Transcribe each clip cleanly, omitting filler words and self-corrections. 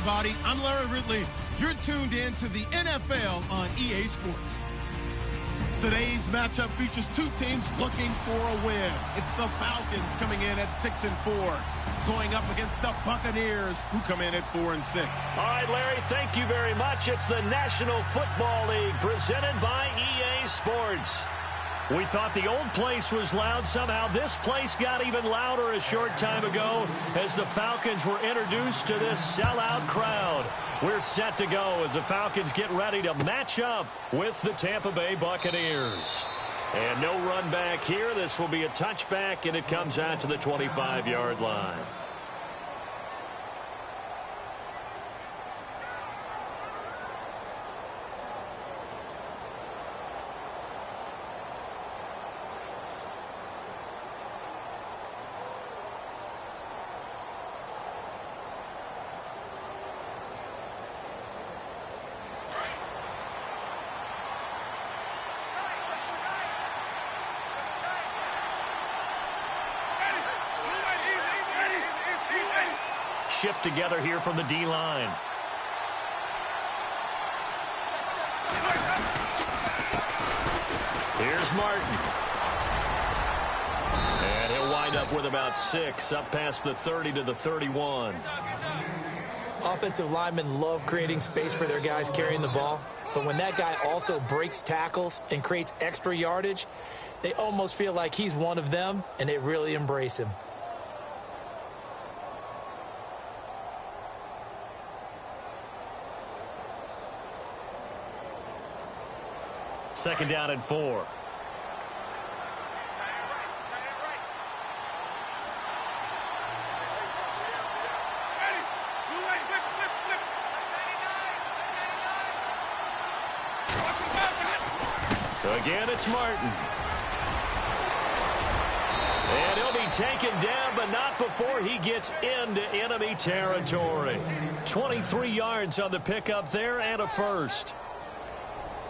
everybody. I'm Larry Ridley. You're tuned in to the NFL on EA Sports. Today's matchup features two teams looking for a win. It's the Falcons coming in at 6-4, going up against the Buccaneers, who come in at 4-6. All right, Larry, thank you very much. It's the National Football League presented by EA Sports. We thought the old place was loud. Somehow this place got even louder a short time ago as the Falcons were introduced to this sellout crowd. We're set to go as the Falcons get ready to match up with the Tampa Bay Buccaneers. And no run back here. This will be a touchback, and it comes out to the 25-yard line. Shift together here from the D-line. Here's Martin. And he'll wind up with about 6, up past the 30 to the 31. Offensive linemen love creating space for their guys carrying the ball, but when that guy also breaks tackles and creates extra yardage, they almost feel like he's one of them, and they really embrace him. Second down and 4. Again, it's Martin. And he'll be taken down, but not before he gets into enemy territory. 23 yards on the pickup there and a first.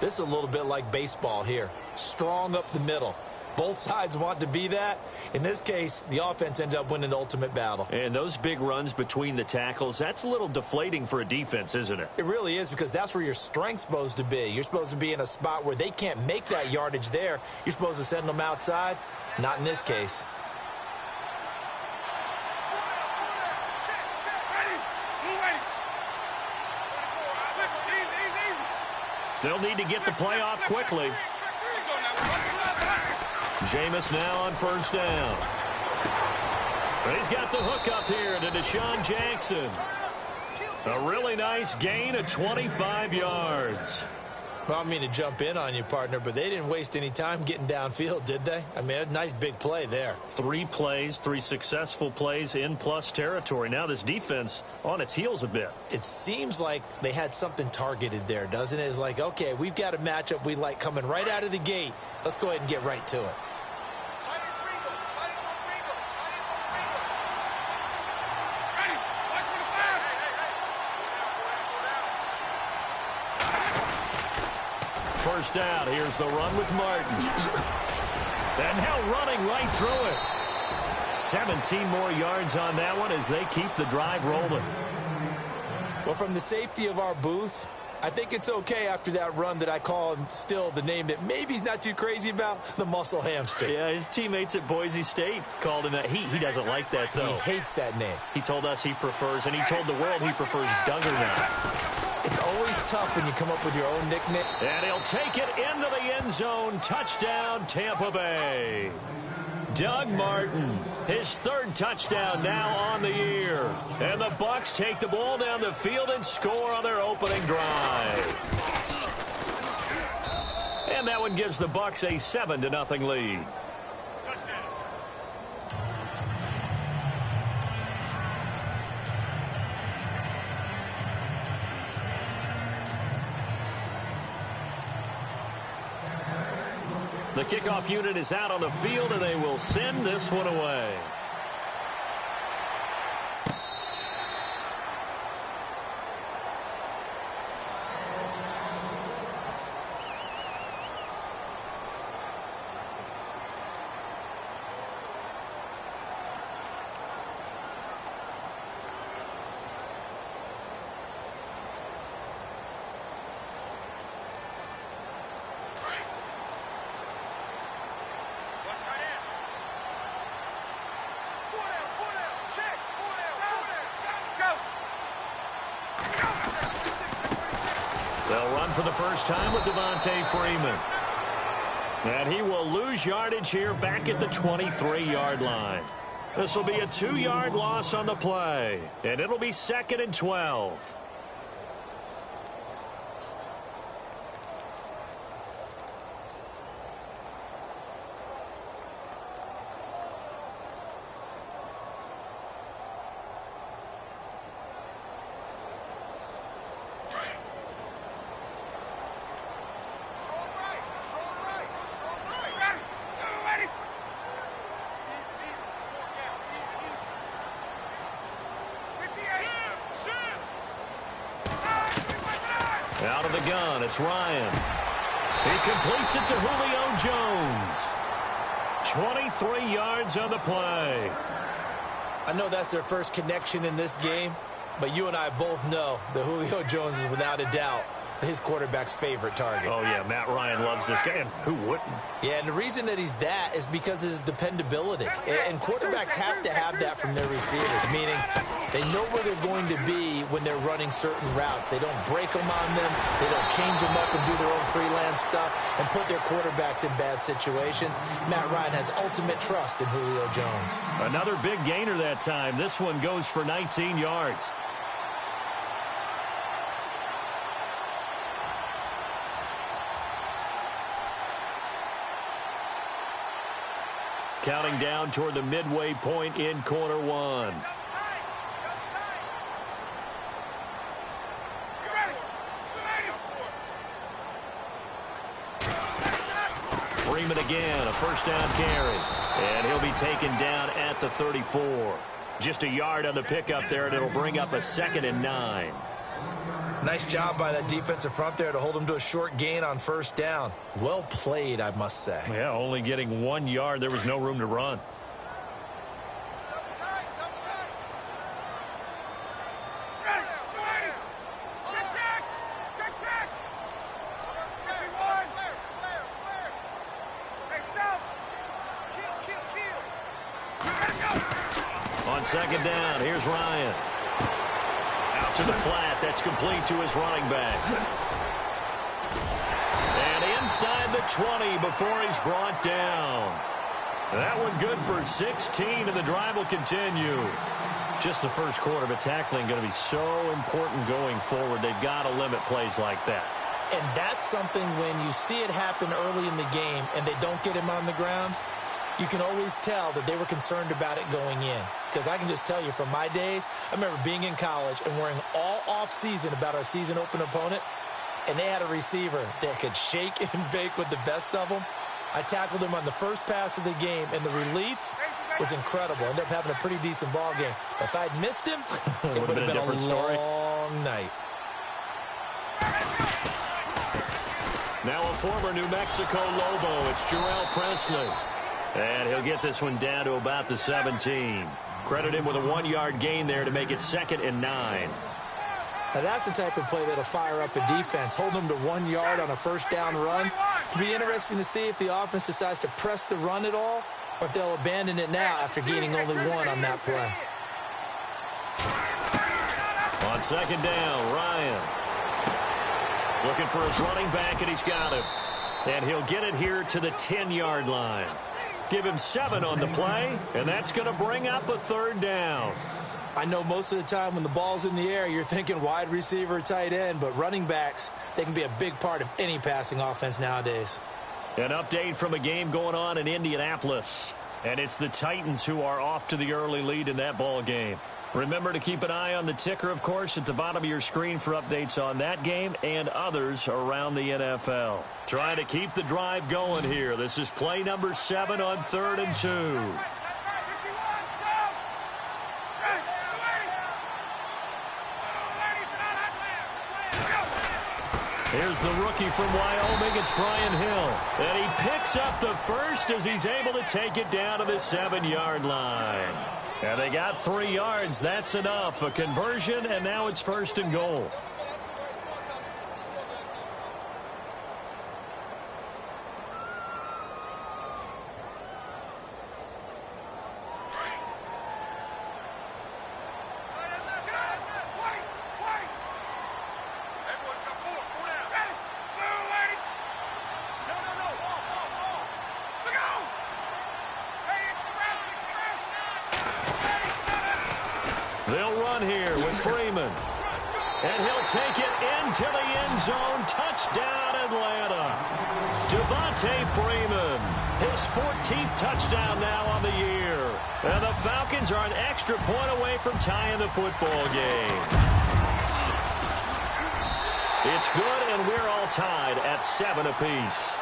This is a little bit like baseball here. Strong up the middle. Both sides want to be that. In this case, the offense ended up winning the ultimate battle. And those big runs between the tackles, that's a little deflating for a defense, isn't it? It really is, because that's where your strength's supposed to be. You're supposed to be in a spot where they can't make that yardage there. You're supposed to send them outside. Not in this case. They'll need to get the play off quickly. Jameis now on first down. But he's got the hook up here to Deshaun Jackson. A really nice gain of 25 yards. Well, I don't mean to jump in on you, partner, but they didn't waste any time getting downfield, did they? I mean, a nice big play there. 3 plays, 3 successful plays in plus territory. Now this defense on its heels a bit. It seems like they had something targeted there, doesn't it? It's like, okay, we've got a matchup we like coming right out of the gate. Let's go ahead and get right to it. First down. Here's the run with Martin. And now running right through it. 17 more yards on that one as they keep the drive rolling. Well, from the safety of our booth, I think it's okay after that run that I call him still the name that maybe he's not too crazy about, the muscle hamster. Yeah, his teammates at Boise State called him that. He doesn't like that, though. He hates that name. He told us he prefers, and he told the world he prefers Duggar now. It's always tough when you come up with your own nickname. And he'll take it into the end zone. Touchdown, Tampa Bay. Doug Martin, his 3rd touchdown now on the year. And the Bucs take the ball down the field and score on their opening drive. And that one gives the Bucs a 7-0 lead. The kickoff unit is out on the field, and they will send this one away. for the first time with Devontae Freeman. And he will lose yardage here back at the 23-yard line. This will be a 2-yard loss on the play, and it'll be 2nd and 12. Out of the gun, it's Ryan. He completes it to Julio Jones. 23 yards on the play. I know that's their first connection in this game, but you and I both know that Julio Jones is without a doubt his quarterback's favorite target. Oh, yeah, Matt Ryan loves this guy, and who wouldn't? Yeah, and the reason that he's that is because of his dependability. And quarterbacks have to have that from their receivers, meaning they know where they're going to be when they're running certain routes. They don't break them on them. They don't change them up and do their own freelance stuff and put their quarterbacks in bad situations. Matt Ryan has ultimate trust in Julio Jones. Another big gainer that time. This one goes for 19 yards. Counting down toward the midway point in quarter one. Freeman again, a first down carry. And he'll be taken down at the 34. Just a yard on the pickup there, and it'll bring up a 2nd and 9. Nice job by that defensive front there to hold him to a short gain on first down. Well played, I must say. Yeah, only getting 1 yard. There was no room to run. On 2nd down, here's Ryan. Out to the flat. That's complete to his running back. And inside the 20 before he's brought down. That one good for 16, and the drive will continue. Just the first quarter, but tackling going to be so important going forward. They've got to limit plays like that. And that's something when you see it happen early in the game and they don't get him on the ground, you can always tell that they were concerned about it going in. Because I can just tell you from my days, I remember being in college and worrying all off-season about our season open opponent, and they had a receiver that could shake and bake with the best of them. I tackled him on the first pass of the game, and the relief was incredible. Ended up having a pretty decent ball game. But if I'd missed him, it would have been a different story. Long night. Now a former New Mexico Lobo, it's Jarrell Presley. And he'll get this one down to about the 17. Credit him with a 1-yard gain there to make it 2nd and 9. Now that's the type of play that'll fire up a defense. Hold them to 1 yard on a first down run. It'll be interesting to see if the offense decides to press the run at all or if they'll abandon it now after gaining only 1 on that play. On 2nd down, Ryan. Looking for his running back, and he's got him. And he'll get it here to the 10-yard line. Give him 7 on the play, and that's going to bring up a 3rd down. I know most of the time when the ball's in the air, you're thinking wide receiver, tight end, but running backs, they can be a big part of any passing offense nowadays. An update from a game going on in Indianapolis, and it's the Titans who are off to the early lead in that ball game. Remember to keep an eye on the ticker, of course, at the bottom of your screen for updates on that game and others around the NFL. Trying to keep the drive going here. This is play number 7 on 3rd and 2. Here's the rookie from Wyoming. It's Brian Hill. And he picks up the first as he's able to take it down to the 7-yard line. And they got 3 yards. That's enough. A conversion, and now it's 1st and goal. They'll run here with Freeman. And he'll take it into the end zone. Touchdown, Atlanta. Devontae Freeman, his 14th touchdown now on the year. And the Falcons are an extra point away from tying the football game. It's good, and we're all tied at 7 apiece.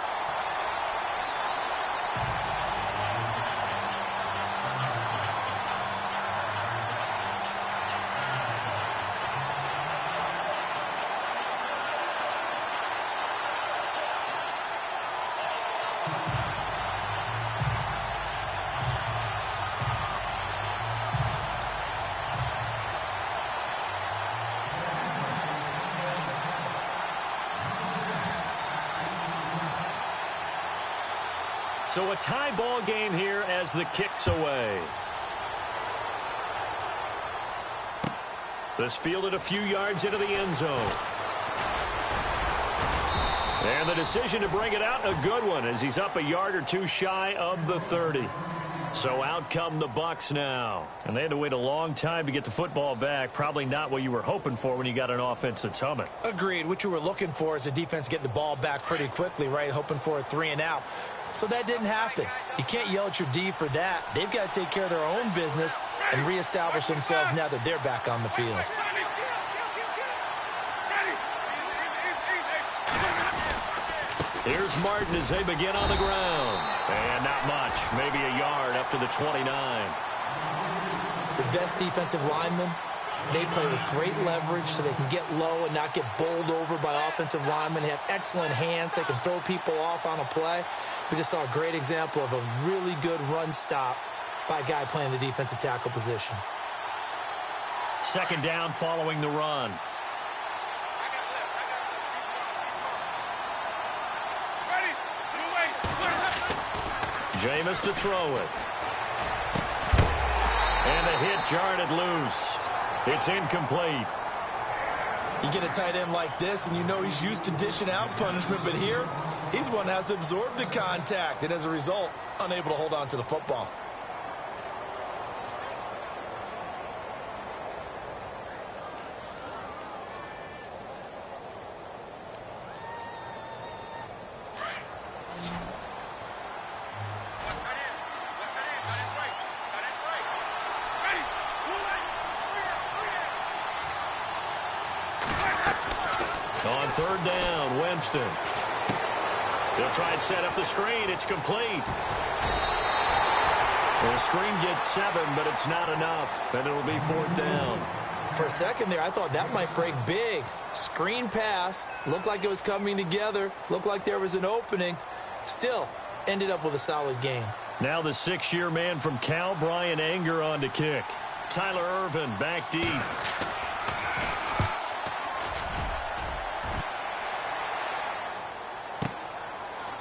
So a tie ball game here as the kick's away. This fielded a few yards into the end zone. And the decision to bring it out, a good one, as he's up a yard or two shy of the 30. So out come the Bucs now. And they had to wait a long time to get the football back. Probably not what you were hoping for when you got an offense that's humming. Agreed. What you were looking for is the defense getting the ball back pretty quickly, right? Hoping for a 3 and out. So that didn't happen. You can't yell at your D for that. They've got to take care of their own business and reestablish themselves now that they're back on the field. Here's Martin as they begin on the ground. And not much. Maybe a yard up to the 29. The best defensive linemen, they play with great leverage so they can get low and not get bowled over by offensive linemen. They have excellent hands. They can throw people off on a play. We just saw a great example of a really good run stop by a guy playing the defensive tackle position. Second down following the run. Jameis to throw it. And the hit jarred loose. It's incomplete. You get a tight end like this, and you know he's used to dishing out punishment, but here, he's one that has to absorb the contact, and as a result, unable to hold on to the football. On third down, Winston. They'll try and set up the screen. It's complete. The screen gets 7, but it's not enough, and it'll be fourth down. For a second there, I thought that might break big. Screen pass. Looked like it was coming together. Looked like there was an opening. Still, ended up with a solid game. Now the 6-year man from Cal, Brian Anger, on to kick. Tyler Irvin back deep.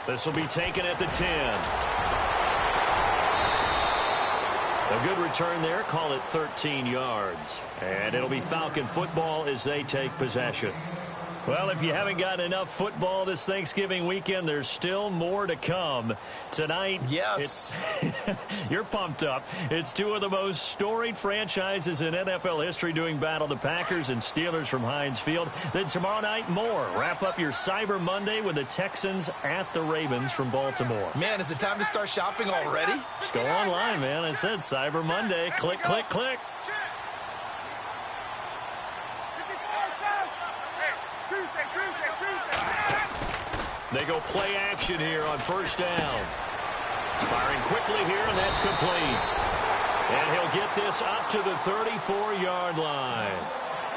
This will be taken at the 10. A good return there. Call it 13 yards. And it'll be Falcon football as they take possession. Well, if you haven't gotten enough football this Thanksgiving weekend, there's still more to come. Tonight, yes, you're pumped up. It's two of the most storied franchises in NFL history doing battle, the Packers and Steelers from Heinz Field. Then tomorrow night, more. Wrap up your Cyber Monday with the Texans at the Ravens from Baltimore. Man, is it time to start shopping already? Just go online, man. I said Cyber Monday. Click, click, click. They go play action here on first down. Firing quickly here, and that's complete. And he'll get this up to the 34-yard line.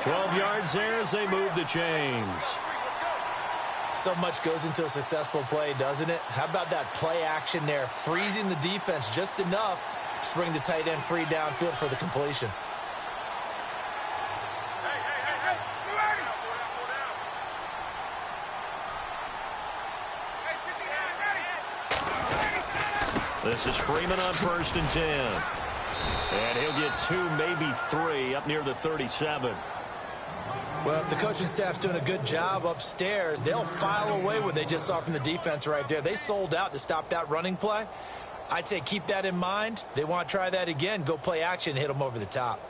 12 yards there as they move the chains. So much goes into a successful play, doesn't it? How about that play action there? Freezing the defense just enough to bring the tight end free downfield for the completion. This is Freeman on first and 10. And he'll get 2, maybe 3, up near the 37. Well, if the coaching staff's doing a good job upstairs, they'll file away what they just saw from the defense right there. They sold out to stop that running play. I'd say keep that in mind. They want to try that again. Go play action and hit them over the top.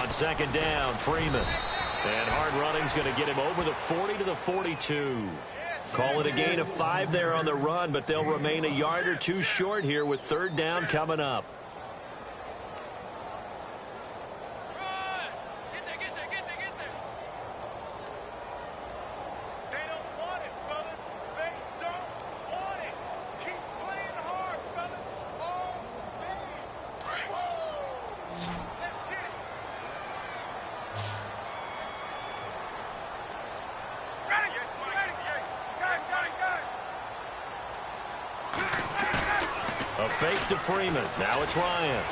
On second down, Freeman. And hard running's going to get him over the 40 to the 42. Call it a gain of 5 there on the run, but they'll remain a yard or two short here with third down coming up. A fake to Freeman. Now it's Ryan.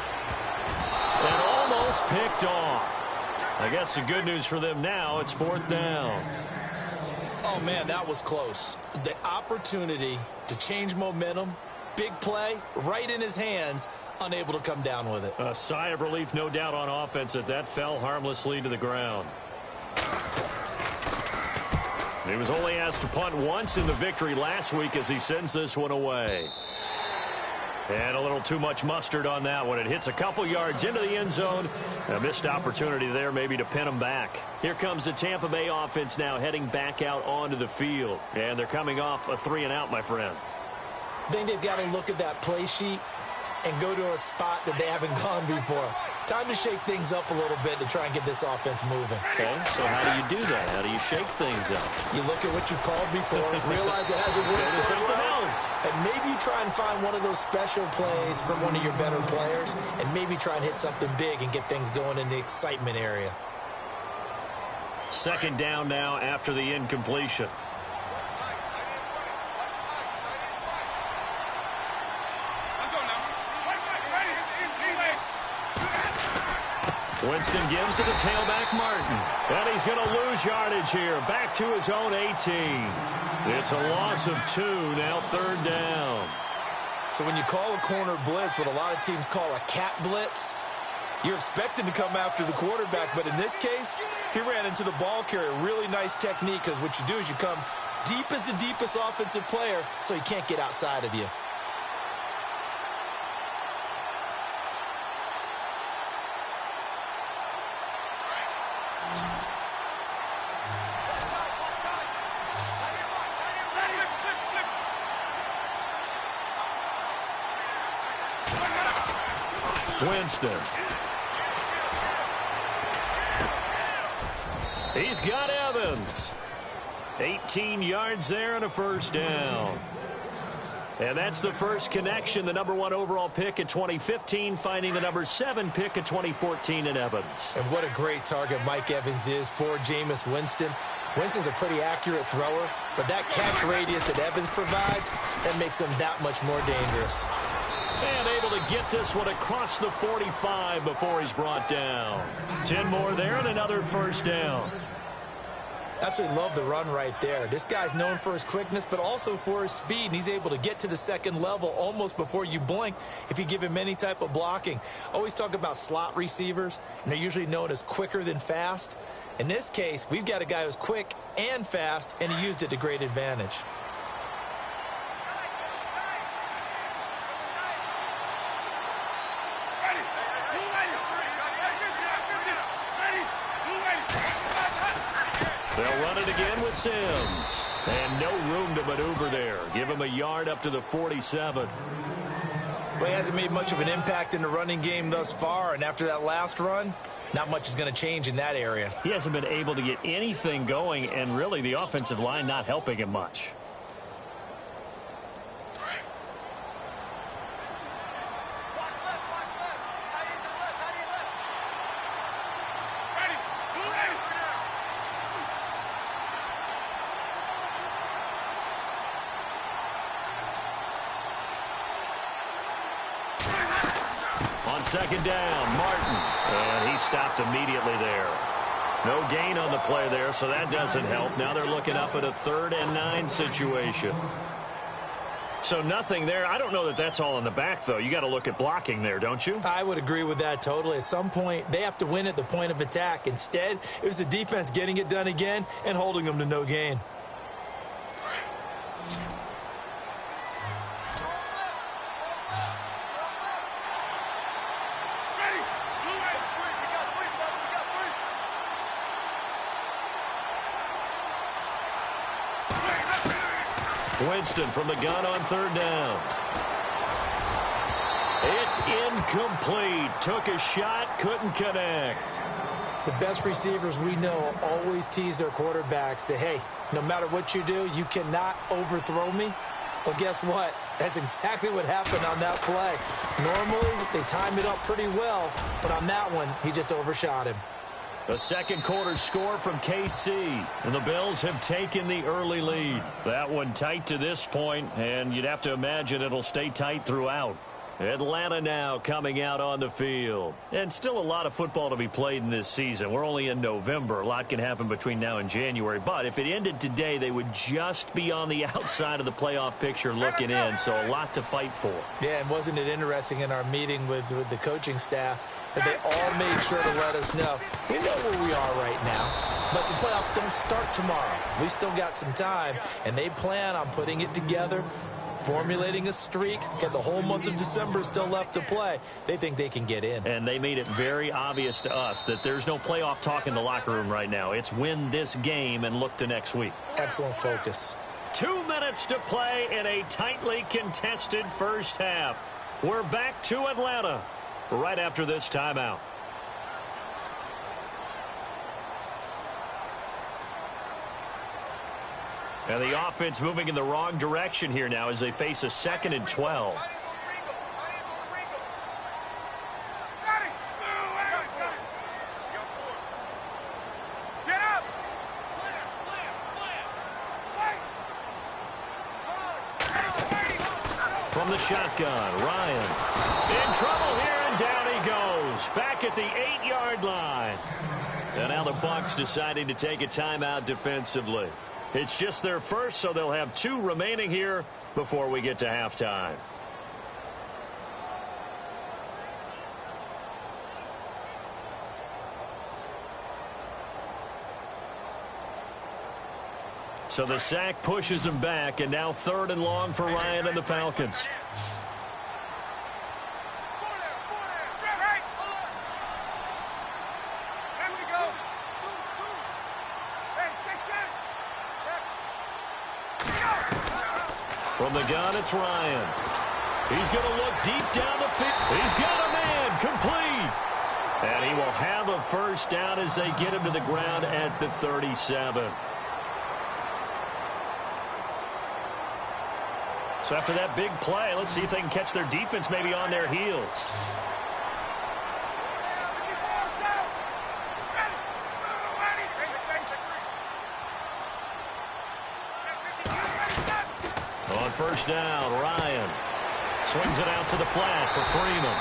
And almost picked off. I guess the good news for them now, it's fourth down. Oh, man, that was close. The opportunity to change momentum, big play, right in his hands, unable to come down with it. A sigh of relief, no doubt, on offense that fell harmlessly to the ground. He was only asked to punt once in the victory last week as he sends this one away. And a little too much mustard on that one. It hits a couple yards into the end zone. A missed opportunity there maybe to pin him back. Here comes the Tampa Bay offense now heading back out onto the field. And they're coming off a 3-and-out, my friend. I think they've got to look at that play sheet and go to a spot that they haven't gone before. Time to shake things up a little bit to try and get this offense moving. Okay, so how do you do that? How do you shake things up? You look at what you've called before, realize it hasn't worked so something well, else. and maybe you try and find one of those special plays from one of your better players, and maybe try and hit something big and get things going in the excitement area. Second down now after the incompletion. Winston gives to the tailback, Martin. And he's going to lose yardage here. Back to his own 18. It's a loss of 2, now third down. So when you call a corner blitz, what a lot of teams call a cat blitz, you're expected to come after the quarterback. But in this case, he ran into the ball carrier. Really nice technique, because what you do is you come deep as the deepest offensive player so he can't get outside of you. Winston. He's got Evans. 18 yards there and a first down. And that's the first connection. The number 1 overall pick in 2015 finding the number 7 pick in 2014 in Evans. And what a great target Mike Evans is for Jameis Winston. Winston's a pretty accurate thrower, but that catch radius that Evans provides, that makes him that much more dangerous. And able to get this one across the 45 before he's brought down. 10 more there and another first down. Absolutely love the run right there. This guy's known for his quickness, but also for his speed. And he's able to get to the second level almost before you blink if you give him any type of blocking. Always talk about slot receivers, and they're usually known as quicker than fast. In this case, we've got a guy who's quick and fast, and he used it to great advantage. They'll run it again with Sims. And no room to maneuver there. Give him a yard up to the 47. Well, he hasn't made much of an impact in the running game thus far, and after that last run, not much is going to change in that area. He hasn't been able to get anything going, and really the offensive line not helping him much. On second down, Martin. And he stopped immediately there. No gain on the play there, so that doesn't help. Now they're looking up at a 3rd and 9 situation. So nothing there. I don't know that that's all in the back, though. You got to look at blocking there, don't you? I would agree with that totally. At some point, they have to win at the point of attack. Instead, it was the defense getting it done again and holding them to no gain. Winston from the gun on third down. It's incomplete. Took a shot, couldn't connect. The best receivers we know always tease their quarterbacks that, hey, no matter what you do, you cannot overthrow me. Well, guess what? That's exactly what happened on that play. Normally, they time it up pretty well, but on that one, he just overshot him. The second quarter score from KC, and the Bills have taken the early lead. That one tight to this point, and you'd have to imagine it'll stay tight throughout. Atlanta now coming out on the field. And still a lot of football to be played in this season. We're only in November. A lot can happen between now and January. But if it ended today, they would just be on the outside of the playoff picture looking in. So a lot to fight for. Yeah, and wasn't it interesting in our meeting with the coaching staff that they all made sure to let us know, we know where we are right now, but the playoffs don't start tomorrow. We still got some time, and they plan on putting it together, formulating a streak, got the whole month of December still left to play. They think they can get in. And they made it very obvious to us that there's no playoff talk in the locker room right now. It's win this game and look to next week. Excellent focus. 2 minutes to play in a tightly contested first half. We're back to Atlanta right after this timeout. And the offense moving in the wrong direction here now as they face a 2nd and 12. From the shotgun, Ryan in trouble here, and down he goes. Back at the 8-yard line. And now the Bucs deciding to take a timeout defensively. It's just their first, so they'll have 2 remaining here before we get to halftime. So the sack pushes him back, and now 3rd and long for Ryan and the Falcons. From the gun, it's Ryan. He's going to look deep down the field. He's got a man, complete. And he will have a first down as they get him to the ground at the 37. So after that big play, let's see if they can catch their defense maybe on their heels. On first down, Ryan swings it out to the flat for Freeman.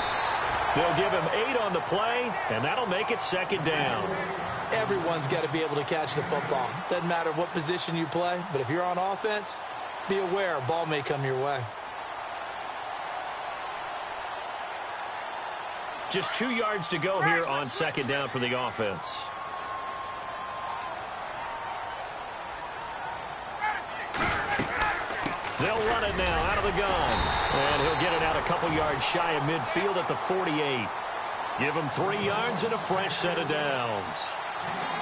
They'll give him 8 on the play, and that'll make it 2nd down. Everyone's got to be able to catch the football. Doesn't matter what position you play, but if you're on offense, be aware a ball may come your way. Just 2 yards to go here on 2nd down for the offense. They'll run it now out of the gun. And he'll get it out a couple yards shy of midfield at the 48. Give him 3 yards and a fresh set of downs.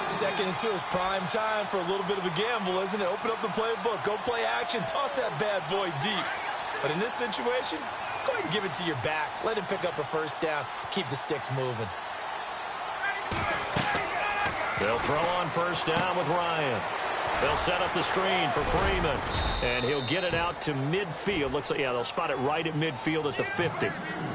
2nd and 2 is prime time for a little bit of a gamble, isn't it? Open up the playbook. Go play action. Toss that bad boy deep. But in this situation, go ahead and give it to your back. Let him pick up a first down. Keep the sticks moving. They'll throw on first down with Ryan. They'll set up the screen for Freeman. And he'll get it out to midfield. Looks like, yeah, they'll spot it right at midfield at the 50.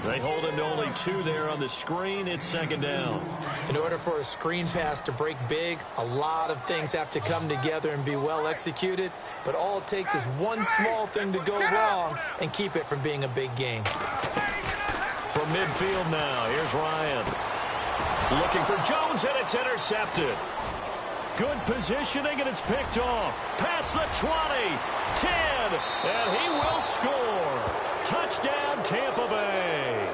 They hold him to only 2 there on the screen. It's 2nd down. In order for a screen pass to break big, a lot of things have to come together and be well executed. But all it takes is one small thing to go wrong and keep it from being a big game. From midfield now, here's Ryan. Looking for Jones, and it's intercepted. Good positioning, and it's picked off. Past the 20, 10, and he will score. Touchdown, Tampa Bay.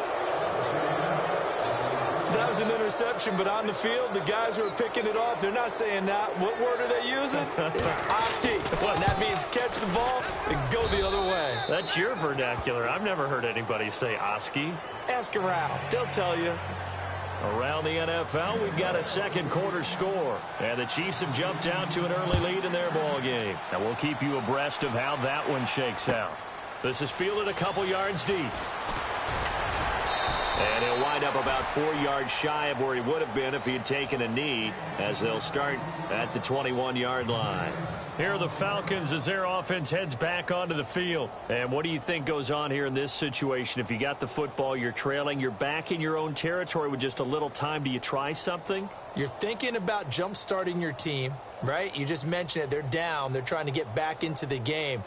That was an interception, but on the field, the guys who are picking it off, they're not saying that. What word are they using? It's Oski. And that means catch the ball and go the other way. That's your vernacular. I've never heard anybody say Oski. Ask around. They'll tell you. Around the NFL, we've got a second quarter score. And the Chiefs have jumped out to an early lead in their ball game. And we'll keep you abreast of how that one shakes out. This is fielded a couple yards deep. And he'll wind up about 4 yards shy of where he would have been if he had taken a knee, as they'll start at the 21-yard line. Here are the Falcons as their offense heads back onto the field. And what do you think goes on here in this situation? If you got the football, you're trailing, you're back in your own territory with just a little time. Do you try something? You're thinking about jump-starting your team, right? You just mentioned it. They're down. They're trying to get back into the game.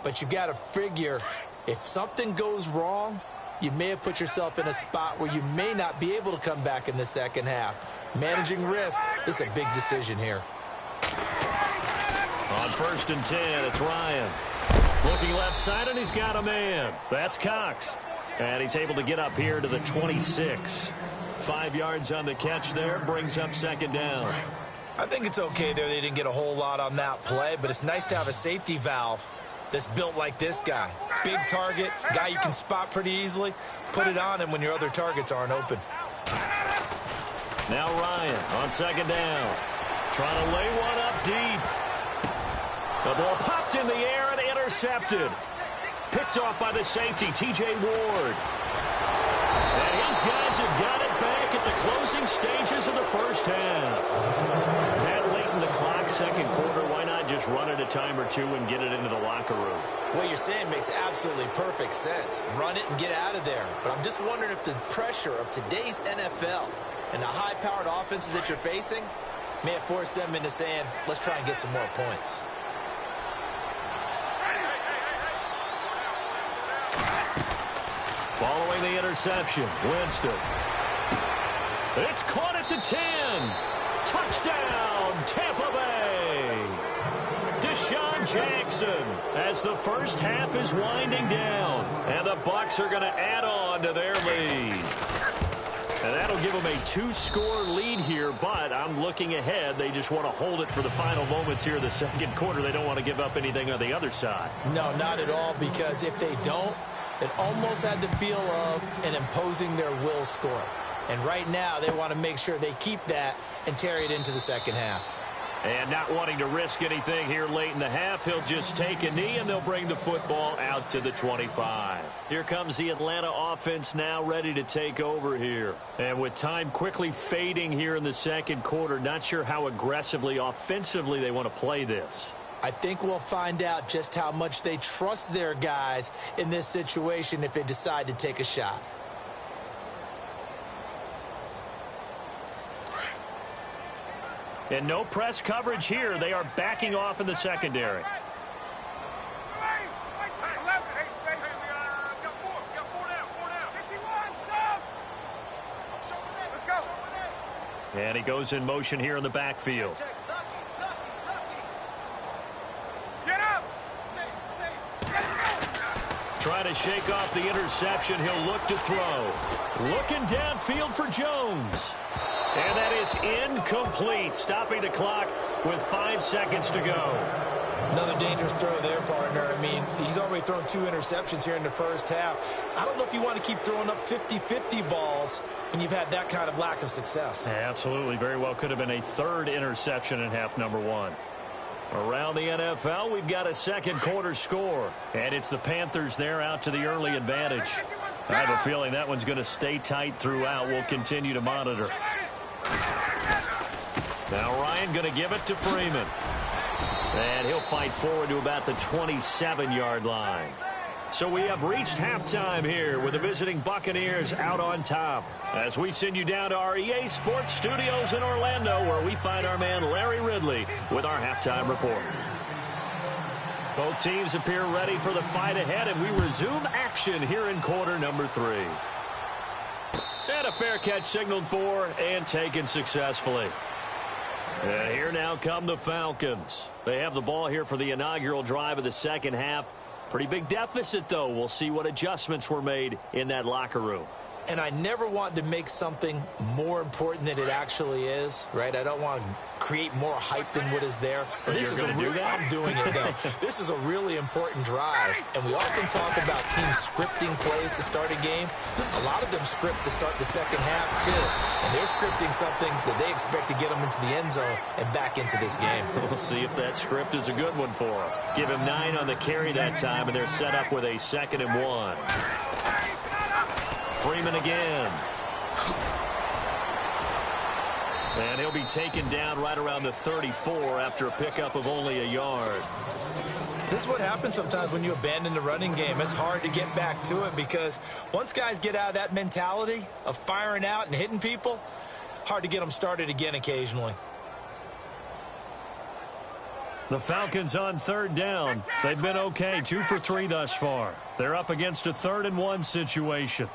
But you've got to figure, if something goes wrong, you may have put yourself in a spot where you may not be able to come back in the second half. Managing risk is a big decision here. On 1st and 10, it's Ryan. Looking left side, and he's got a man. That's Cox. And he's able to get up here to the 26. 5 yards on the catch there, brings up second down. I think it's okay there. They didn't get a whole lot on that play, but it's nice to have a safety valve that's built like this guy. Big target, guy you can spot pretty easily. Put it on him when your other targets aren't open. Now Ryan on second down. Trying to lay one up deep. The ball popped in the air and intercepted. Picked off by the safety, T.J. Ward. And his guys have got it back at the closing stages of the first half. That late in the clock, second quarter, why not just run it a time or two and get it into the locker room? What you're saying makes absolutely perfect sense. Run it and get out of there. But I'm just wondering if the pressure of today's NFL and the high-powered offenses that you're facing may have forced them into saying, let's try and get some more points. Following the interception, Winston. It's caught at the 10. Touchdown, Tampa Bay. Deshaun Jackson as the first half is winding down. And the Bucs are going to add on to their lead. And that'll give them a 2-score lead here, but I'm looking ahead. They just want to hold it for the final moments here of the second quarter. They don't want to give up anything on the other side. No, not at all, because if they don't, it almost had the feel of an imposing their will score. And right now, they want to make sure they keep that and carry it into the second half. And not wanting to risk anything here late in the half, he'll just take a knee, and they'll bring the football out to the 25. Here comes the Atlanta offense now ready to take over here. And with time quickly fading here in the second quarter, not sure how aggressively, offensively they want to play this. I think we'll find out just how much they trust their guys in this situation if they decide to take a shot. And no press coverage here. They are backing off in the secondary. And he goes in motion here in the backfield. Trying to shake off the interception. He'll look to throw. Looking downfield for Jones. And that is incomplete, stopping the clock with 5 seconds to go. Another dangerous throw there, partner. I mean, he's already thrown 2 interceptions here in the first half. I don't know if you want to keep throwing up 50-50 balls when you've had that kind of lack of success. Absolutely. Very well could have been a 3rd interception in half number 1. Around the NFL, we've got a second quarter score. And it's the Panthers there out to the early advantage. I have a feeling that one's going to stay tight throughout. We'll continue to monitor. Now Ryan going to give it to Freeman. And he'll fight forward to about the 27-yard line. So we have reached halftime here with the visiting Buccaneers out on top. As we send you down to our EA Sports Studios in Orlando, where we find our man Larry Ridley with our halftime report. Both teams appear ready for the fight ahead, and we resume action here in quarter number 3. And a fair catch signaled for and taken successfully. And here now come the Falcons. They have the ball here for the inaugural drive of the second half. Pretty big deficit, though. We'll see what adjustments were made in that locker room. And I never want to make something more important than it actually is, right? I don't want to create more hype than what is there. But this is I'm doing it, though. This is a really important drive. And we often talk about teams scripting plays to start a game. A lot of them script to start the second half, too. And they're scripting something that they expect to get them into the end zone and back into this game. We'll see if that script is a good one for them. Give him 9 on the carry that time, and they're set up with a 2nd and 1. Freeman again. And he'll be taken down right around the 34 after a pickup of only a yard. This is what happens sometimes when you abandon the running game. It's hard to get back to it because once guys get out of that mentality of firing out and hitting people, hard to get them started again occasionally. The Falcons on 3rd down. They've been okay, 2 for 3 thus far. They're up against a 3rd and 1 situation.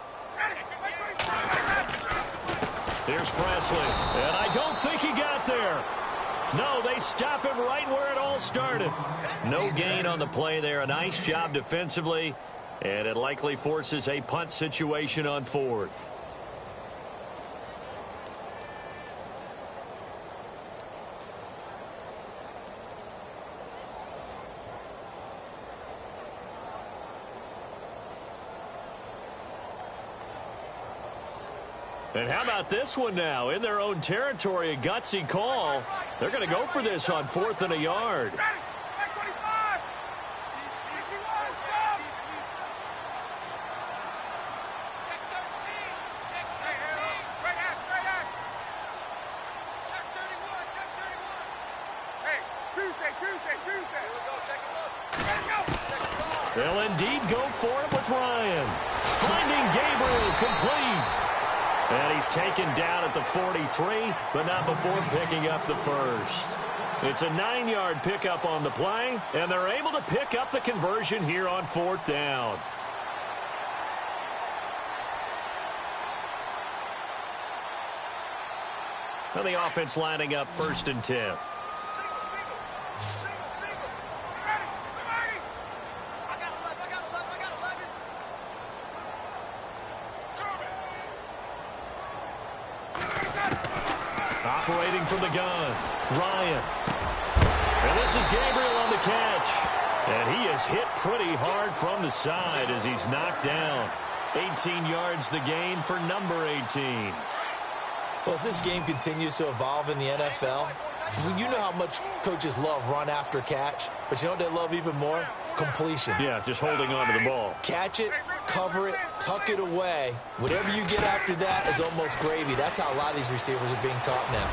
Here's Presley, and I don't think he got there. No, they stop him right where it all started. No gain on the play there. A nice job defensively, and it likely forces a punt situation on 4th. And how about this one now? In their own territory, a gutsy call. They're going to go for this on 4th and a yard. They'll indeed go for it with Ryan. Finding Gabriel complete. And he's taken down at the 43, but not before picking up the first. It's a 9-yard pickup on the play, and they're able to pick up the conversion here on 4th down. And the offense lining up 1st and 10. Operating from the gun, Ryan. And this is Gabriel on the catch. And he is hit pretty hard from the side as he's knocked down. 18 yards the gain for number 18. Well, as this game continues to evolve in the NFL, you know how much coaches love run after catch, but you know what they love even more? Completion. Yeah, just holding on to the ball. Catch it, cover it, tuck it away. Whatever you get after that is almost gravy. That's how a lot of these receivers are being taught now.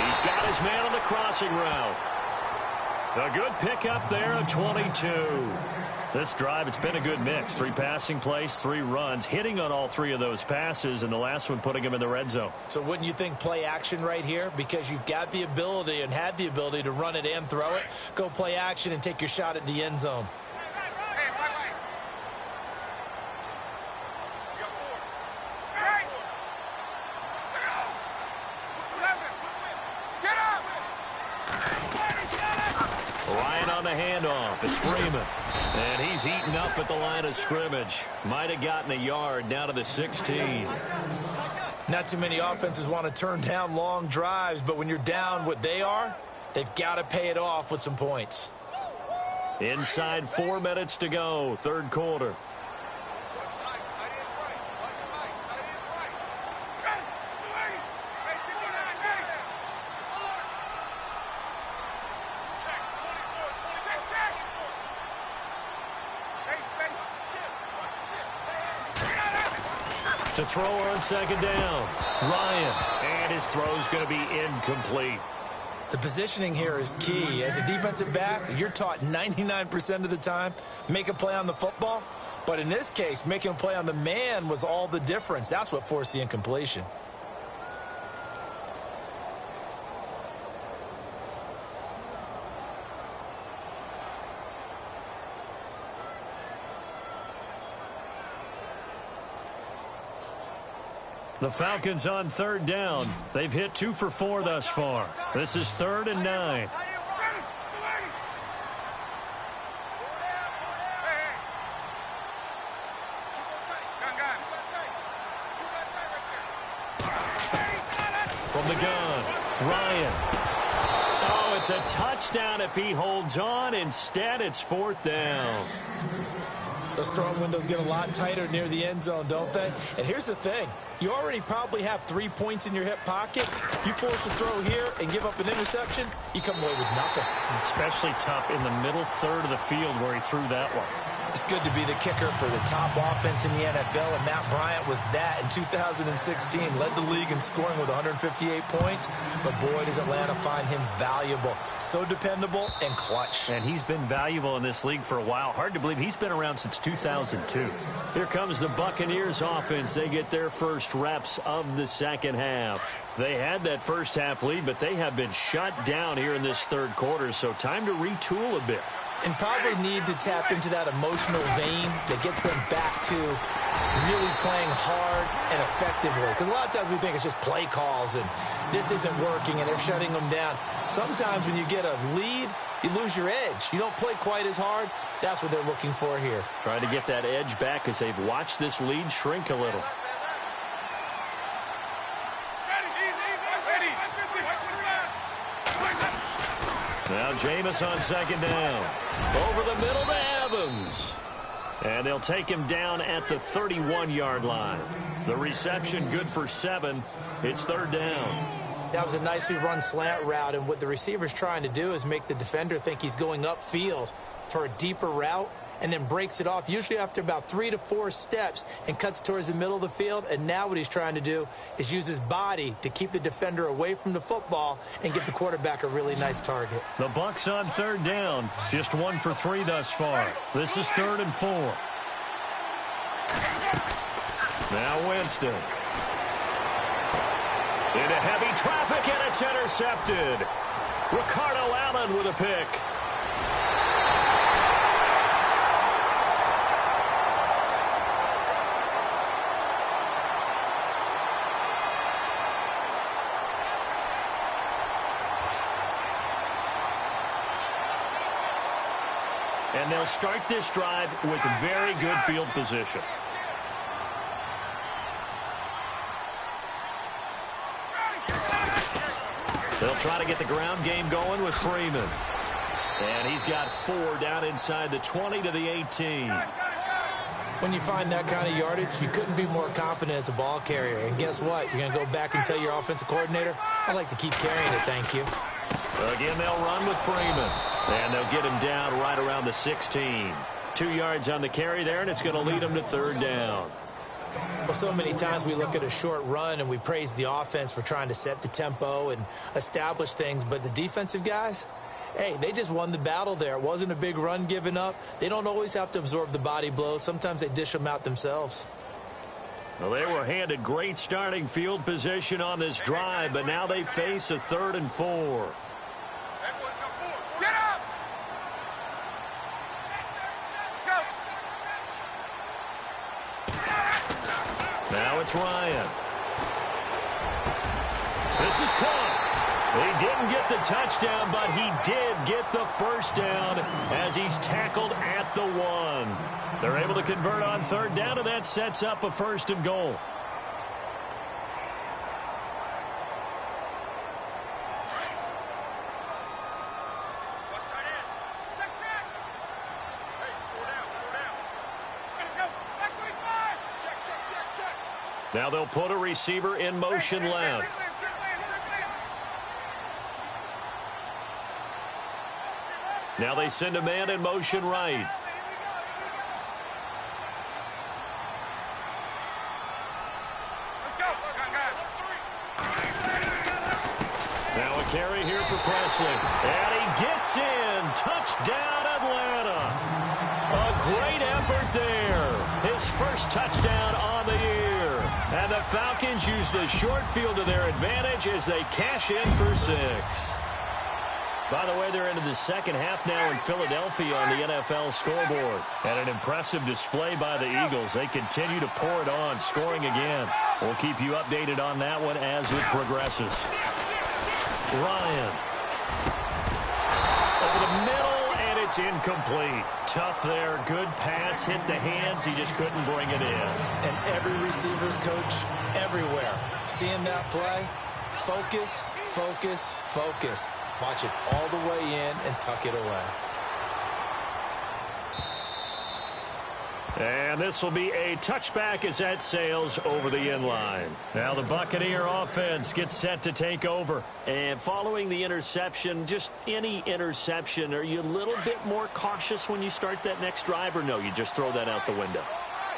He's got his man on the crossing route. A good pickup there, a 22. This drive, it's been a good mix. 3 passing plays, 3 runs, hitting on all 3 of those passes, and the last one putting him in the red zone. So wouldn't you think play action right here? Because you've got the ability and had the ability to run it and throw it. Go play action and take your shot at the end zone. Ryan on the handoff. It's Freeman. And he's eaten up at the line of scrimmage. Might have gotten a yard down to the 16. Not too many offenses want to turn down long drives, but when you're down what they are, they've got to pay it off with some points. Inside 4 minutes to go, 3rd quarter. To throw on 2nd down, Ryan, and his throw's going to be incomplete. The positioning here is key. As a defensive back, you're taught 99% of the time, make a play on the football. But in this case, making a play on the man was all the difference. That's what forced the incompletion. The Falcons on 3rd down. They've hit 2 for 4 thus far. This is 3rd and 9. from the gun. Ryan. Oh, it's a touchdown if he holds on. Instead, it's 4th down. Those throwing windows get a lot tighter near the end zone, don't they? And here's the thing. You already probably have 3 points in your hip pocket. You force a throw here and give up an interception, you come away with nothing. Especially tough in the middle third of the field where he threw that one. It's good to be the kicker for the top offense in the NFL, and Matt Bryant was that in 2016. Led the league in scoring with 158 points, but boy, does Atlanta find him valuable. So dependable and clutch. And he's been valuable in this league for a while. Hard to believe he's been around since 2002. Here comes the Buccaneers offense. They get their first reps of the second half. They had that first half lead, but they have been shut down here in this third quarter, so time to retool a bit. And probably need to tap into that emotional vein that gets them back to really playing hard and effectively. Because a lot of times we think it's just play calls and this isn't working and they're shutting them down. Sometimes when you get a lead, you lose your edge. You don't play quite as hard. That's what they're looking for here. Trying to get that edge back as they've watched this lead shrink a little. Now Jameis on second down. Over the middle to Evans. And they'll take him down at the 31-yard line. The reception good for 7. It's 3rd down. That was a nicely run slant route, and what the receiver's trying to do is make the defender think he's going upfield for a deeper route and then breaks it off, usually after about 3 to 4 steps, and cuts towards the middle of the field. And now what he's trying to do is use his body to keep the defender away from the football and give the quarterback a really nice target. The Bucs on 3rd down, just 1 for 3 thus far. This is 3rd and 4. Now Winston. Into heavy traffic, and it's intercepted. Ricardo Allen with a pick. And they'll start this drive with very good field position. They'll try to get the ground game going with Freeman. And he's got 4 down inside the 20 to the 18. When you find that kind of yardage, you couldn't be more confident as a ball carrier. And guess what? You're going to go back and tell your offensive coordinator, I'd like to keep carrying it, thank you. Again, they'll run with Freeman. And they'll get him down right around the 16. 2 yards on the carry there, and it's going to lead him to 3rd down. Well, so many times we look at a short run and we praise the offense for trying to set the tempo and establish things. But the defensive guys, hey, they just won the battle there. It wasn't a big run given up. They don't always have to absorb the body blows. Sometimes they dish them out themselves. Well, they were handed great starting field position on this drive, but now they face a 3rd and 4. Now it's Ryan. This is caught. He didn't get the touchdown, but he did get the first down as he's tackled at the 1. They're able to convert on 3rd down, and that sets up a 1st and goal. Now they'll put a receiver in motion left. Now they send a man in motion right. Now a carry here for Presley. And he gets in. Touchdown, Atlanta. A great effort there. His first touchdown on the year. And the Falcons use the short field to their advantage as they cash in for 6. By the way, they're into the second half now in Philadelphia on the NFL scoreboard. And an impressive display by the Eagles. They continue to pour it on, scoring again. We'll keep you updated on that one as it progresses. Ryan. Over the middle, and it's incomplete. Tough there. Good pass. Hit the hands. He just couldn't bring it in. And every receiver's coach everywhere, seeing that play, Focus, focus, focus. Watch it all the way in and tuck it away. And this will be a touchback as that sails over the inline. Now the Buccaneer offense gets set to take over. And following the interception, just any interception, are you a little bit more cautious when you start that next drive, or no, you just throw that out the window?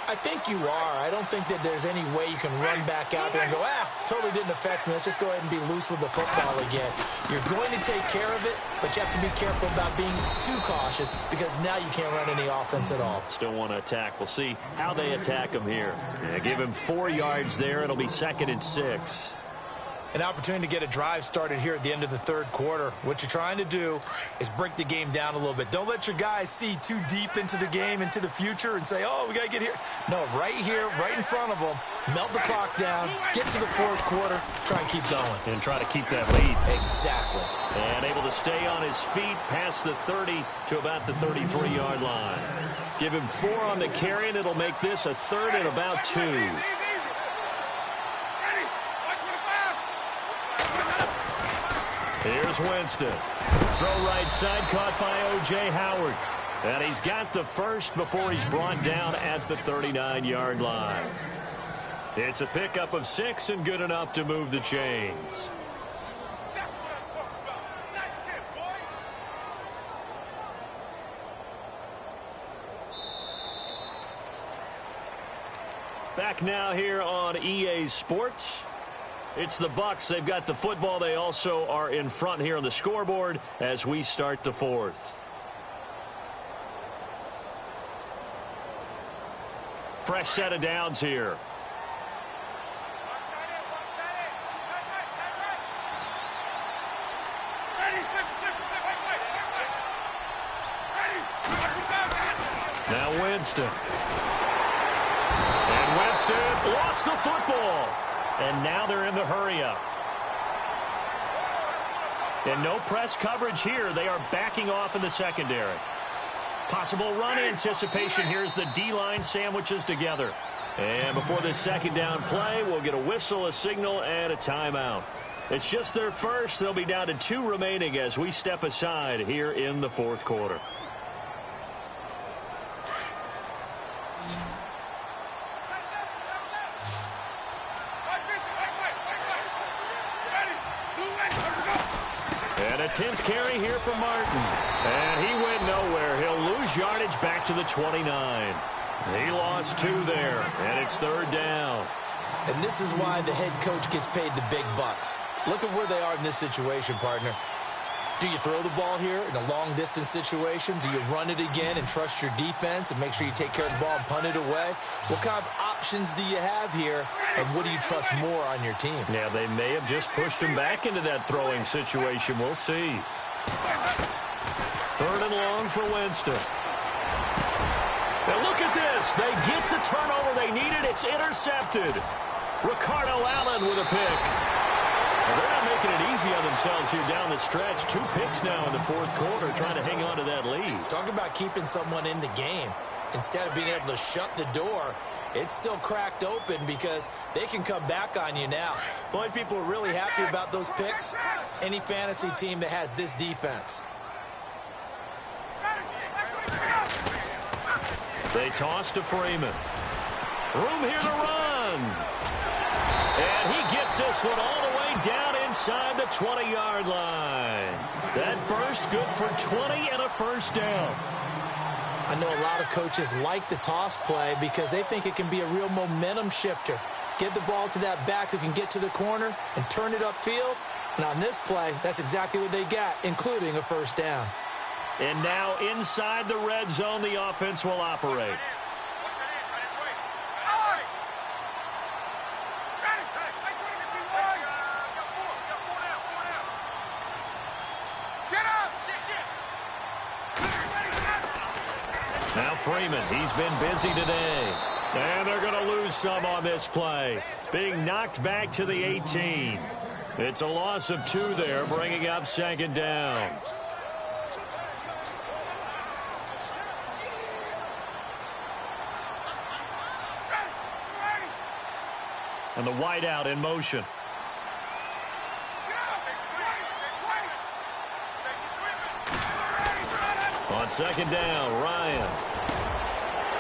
I think you are. I don't think that there's any way you can run back out there and go, totally didn't affect me. Let's just go ahead and be loose with the football again. You're going to take care of it, but you have to be careful about being too cautious because now you can't run any offense at all. Still want to attack. We'll see how they attack him here. Yeah, give him 4 yards there. It'll be 2nd and 6. An opportunity to get a drive started here at the end of the third quarter. What you're trying to do is break the game down a little bit. Don't let your guys see too deep into the game, into the future, and say, oh, we got to get here. No, right here, right in front of them, melt the clock down, get to the fourth quarter, try and keep going. And try to keep that lead. Exactly. And able to stay on his feet past the 30 to about the 33-yard line. Give him 4 on the carry, and it'll make this a 3rd and about 2. Here's Winston. Throw right side, caught by O.J. Howard. And he's got the first before he's brought down at the 39-yard line. It's a pickup of 6 and good enough to move the chains. Back now here on EA Sports. It's the Bucs. They've got the football. They also are in front here on the scoreboard as we start the fourth. Fresh set of downs here. Now Winston. And Winston lost the football. And now they're in the hurry-up. And no press coverage here. They are backing off in the secondary. Possible run anticipation. Here's the D-line sandwiches together. And before this second down play, we'll get a whistle, a signal, and a timeout. It's just their first. They'll be down to 2 remaining as we step aside here in the fourth quarter. And a 10th carry here for Martin. And he went nowhere. He'll lose yardage back to the 29. He lost 2 there, and it's 3rd down. And this is why the head coach gets paid the big bucks. Look at where they are in this situation, partner. Do you throw the ball here in a long-distance situation? Do you run it again and trust your defense and make sure you take care of the ball and punt it away? What kind of options do you have here, and what do you trust more on your team? Yeah, they may have just pushed him back into that throwing situation. We'll see. 3rd and long for Winston. Now look at this. They get the turnover they needed. It's intercepted. Ricardo Allen with a pick. Well, they're not making it easy on themselves here down the stretch. 2 picks now in the fourth quarter, trying to hang on to that lead. Talk about keeping someone in the game. Instead of being able to shut the door, it's still cracked open because they can come back on you now. The only people who are really happy about those picks, any fantasy team that has this defense. They toss to Freeman. Room here to run. And he gets this one all the way down inside the 20-yard line. That burst good for 20 and a first down. I know a lot of coaches like the toss play because they think it can be a real momentum shifter. Get the ball to that back who can get to the corner and turn it upfield. And on this play, that's exactly what they got, including a first down. And now inside the red zone, the offense will operate. Now Freeman, he's been busy today. And they're going to lose some on this play. Being knocked back to the 18. It's a loss of 2 there, bringing up 2nd down. And the wideout in motion. second down, Ryan.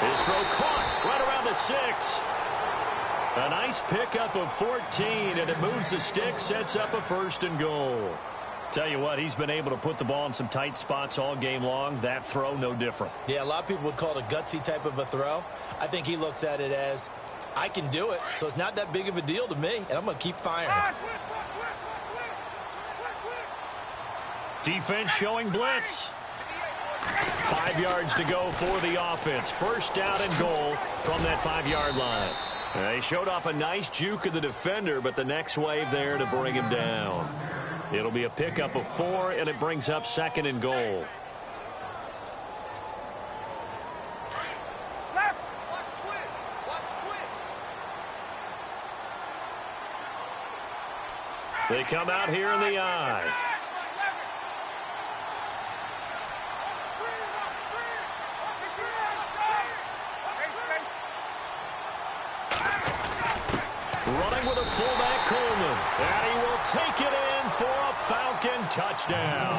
His throw caught right around the 6. A nice pickup of 14, and it moves the stick, sets up a 1st and goal. Tell you what, he's been able to put the ball in some tight spots all game long. That throw, no different. Yeah, a lot of people would call it a gutsy type of a throw. I think he looks at it as, I can do it, so it's not that big of a deal to me, and I'm going to keep firing. Defense showing blitz. 5 yards to go for the offense. First down and goal from that 5-yard line. They showed off a nice juke of the defender, but the next wave there to bring him down. It'll be a pickup of 4, and it brings up 2nd and goal. They come out here in the I. Running with a fullback, Coleman. And he will take it in for a Falcon touchdown.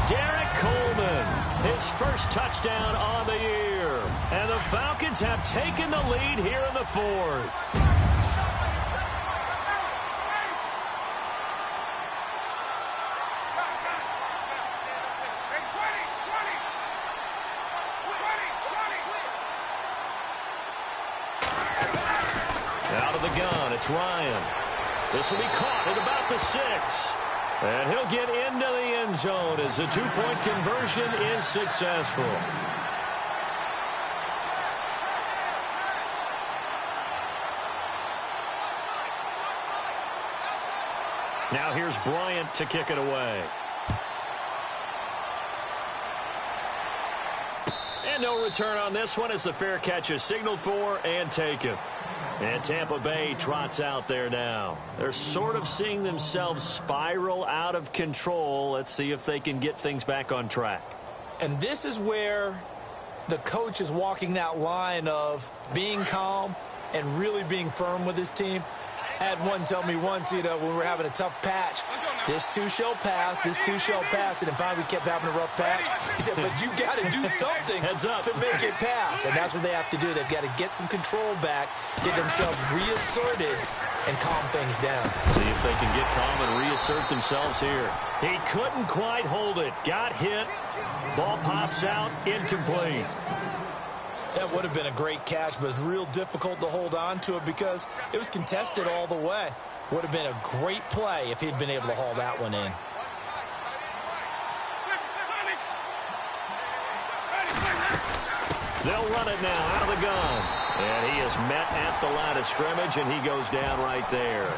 Derek Coleman, his first touchdown on the year. And the Falcons have taken the lead here in the 4th. Out of the gun, it's Ryan. This will be caught at about the 6. And he'll get into the end zone as the 2-point conversion is successful. Now here's Bryant to kick it away. And no return on this one as the fair catch is signaled for and taken. And Tampa Bay trots out there now. They're sort of seeing themselves spiral out of control. Let's see if they can get things back on track. And this is where the coach is walking that line of being calm and really being firm with his team. I had one tell me once, when we were having a tough patch, this too shall pass, this too shall pass. And finally we kept having a rough patch. He said, but you got to do something to make it pass. And that's what they have to do. They've got to get some control back, get themselves reasserted, and calm things down. See if they can get calm and reassert themselves here. He couldn't quite hold it. Got hit. Ball pops out. Incomplete. That would have been a great catch, but it's real difficult to hold on to it because it was contested all the way. Would have been a great play if he'd been able to haul that one in. They'll run it now out of the gun. And he is met at the line of scrimmage, and he goes down right there.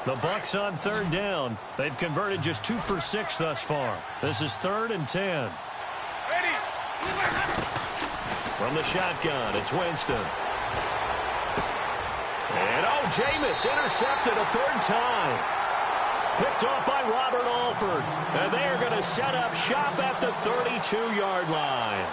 The Bucs on 3rd down. They've converted just 2 for 6 thus far. This is 3rd and 10. From the shotgun, it's Winston. And, Jameis intercepted a 3rd time. Picked off by Robert Alford. And they are going to set up shop at the 32-yard line.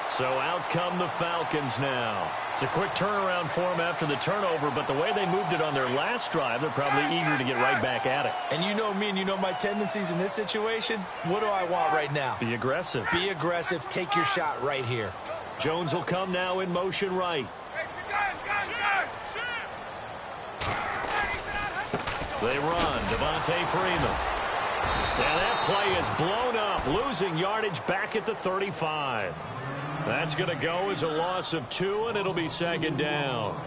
So out come the Falcons now. It's a quick turnaround for them after the turnover, but the way they moved it on their last drive, they're probably eager to get right back at it. And you know me and you know my tendencies in this situation. What do I want right now? Be aggressive. Be aggressive. Take your shot right here. Jones will come now in motion right. They run. Devontae Freeman. And that play is blown up, losing yardage back at the 35. That's going to go as a loss of 2, and it'll be 2nd down.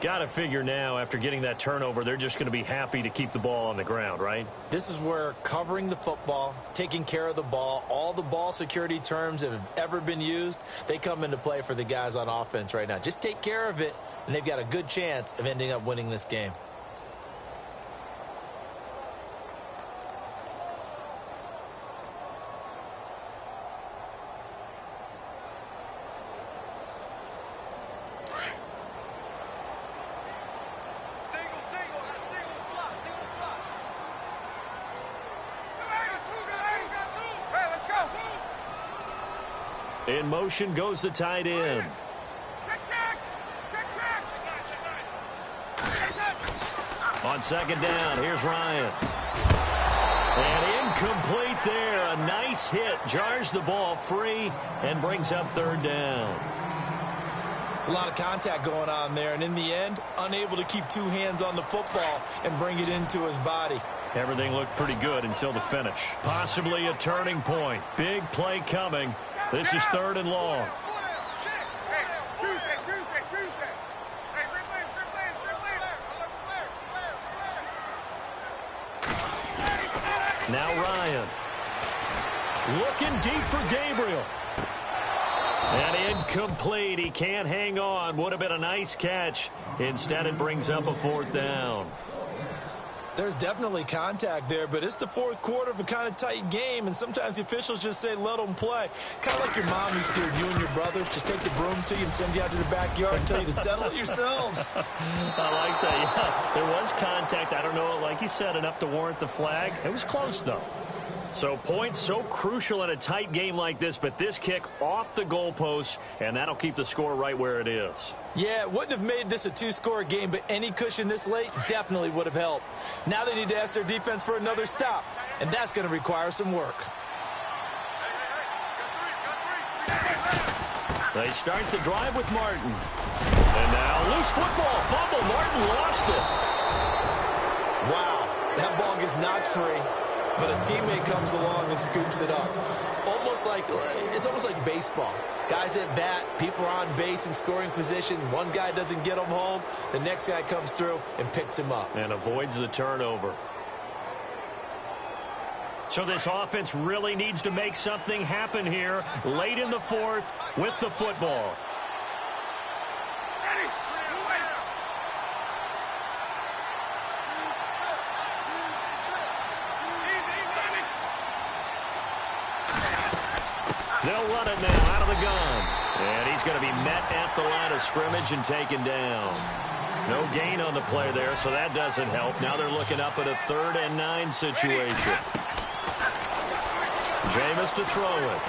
Got to figure now, after getting that turnover, they're just going to be happy to keep the ball on the ground, right? This is where covering the football, taking care of the ball, all the ball security terms that have ever been used, they come into play for the guys on offense right now. Just take care of it, and they've got a good chance of ending up winning this game. In motion goes the tight end. On second down, here's Ryan. And incomplete there. A nice hit. Jars the ball free and brings up third down. It's a lot of contact going on there, and in the end, unable to keep two hands on the football and bring it into his body. Everything looked pretty good until the finish. Possibly a turning point. Big play coming. This is third and long. Now Ryan. Looking deep for Gabriel. And incomplete. He can't hang on. Would have been a nice catch. Instead, it brings up a fourth down. There's definitely contact there, but it's the fourth quarter of a kind of tight game, and sometimes the officials just say, let them play. Kind of like your mom used to do, you and your brothers, just take the broom to you and send you out to the backyard and tell you to settle it yourselves. I like that, yeah. There was contact. I don't know, like you said, enough to warrant the flag. It was close, though. So points so crucial in a tight game like this, but this kick off the goalpost, and that'll keep the score right where it is. Yeah, it wouldn't have made this a two-score game, but any cushion this late definitely would have helped. Now they need to ask their defense for another stop, and that's going to require some work. They start the drive with Martin. And now loose football. Fumble. Martin lost it. Wow, that ball gets knocked free. But a teammate comes along and scoops it up. It's almost like baseball. Guys at bat, people are on base in scoring position. One guy doesn't get him home. The next guy comes through and picks him up. And avoids the turnover. So this offense really needs to make something happen here late in the fourth with the football. They'll run it now out of the gun. And he's going to be met at the line of scrimmage and taken down. No gain on the play there, so that doesn't help. Now they're looking up at a 3rd and 9 situation. Jameis to throw it.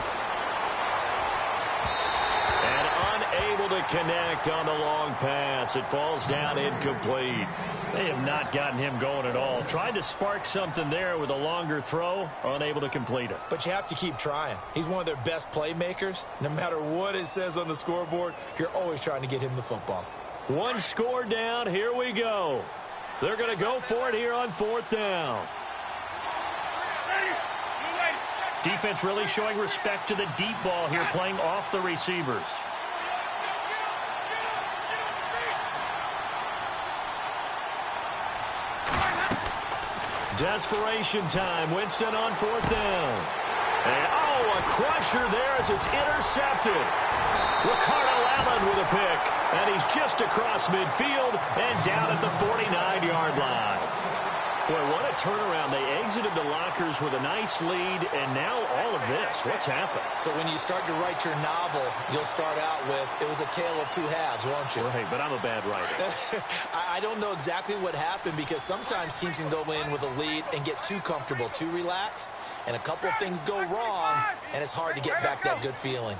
And unable to connect on the long pass. It falls down incomplete. They have not gotten him going at all. Tried to spark something there with a longer throw, unable to complete it. But you have to keep trying. He's one of their best playmakers. No matter what it says on the scoreboard, you're always trying to get him the football. One score down. Here we go. They're going to go for it here on 4th down. Defense really showing respect to the deep ball here, playing off the receivers. Desperation time. Winston on 4th down. And, a crusher there as it's intercepted. Ricardo Allen with a pick. And he's just across midfield and down at the 49-yard line. Boy, what a turnaround. They exited the lockers with a nice lead, and now all of this. What's happened? So when you start to write your novel, you'll start out with, it was a tale of two halves, won't you? Right, but I'm a bad writer. I don't know exactly what happened, because sometimes teams can go in with a lead and get too comfortable, too relaxed, and a couple of things go wrong, and it's hard to get back that good feeling.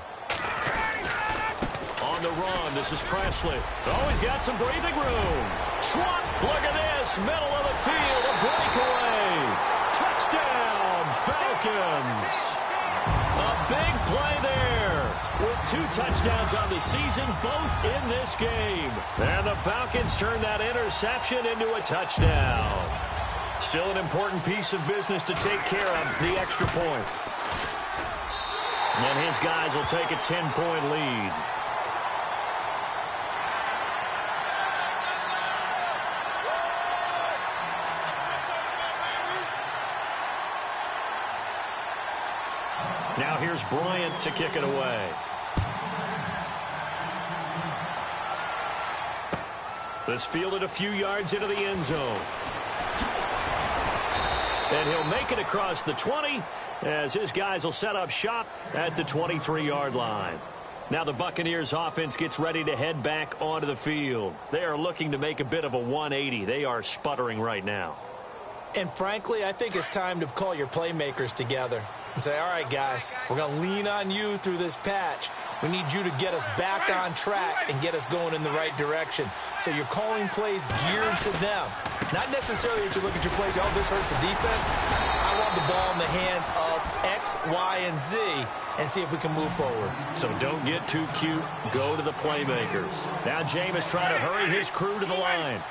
On the run, this is Presley. Oh, he's got some breathing room. Trump, look at this, middle of the field, a breakaway. Touchdown, Falcons. A big play there with 2 touchdowns on the season, both in this game. And the Falcons turn that interception into a touchdown. Still an important piece of business to take care of, the extra point. And his guys will take a 10-point lead. Now here's Bryant to kick it away. This fielded a few yards into the end zone. And he'll make it across the 20 as his guys will set up shop at the 23-yard line. Now the Buccaneers offense gets ready to head back onto the field. They are looking to make a bit of a 180. They are sputtering right now. And frankly, I think it's time to call your playmakers together and say, all right, guys, we're going to lean on you through this patch. We need you to get us back on track and get us going in the right direction. So you're calling plays geared to them. Not necessarily that you look at your plays, oh, this hurts the defense. I want the ball in the hands of X, Y, and Z and see if we can move forward. So don't get too cute. Go to the playmakers. Now Jameis trying to hurry his crew to the line.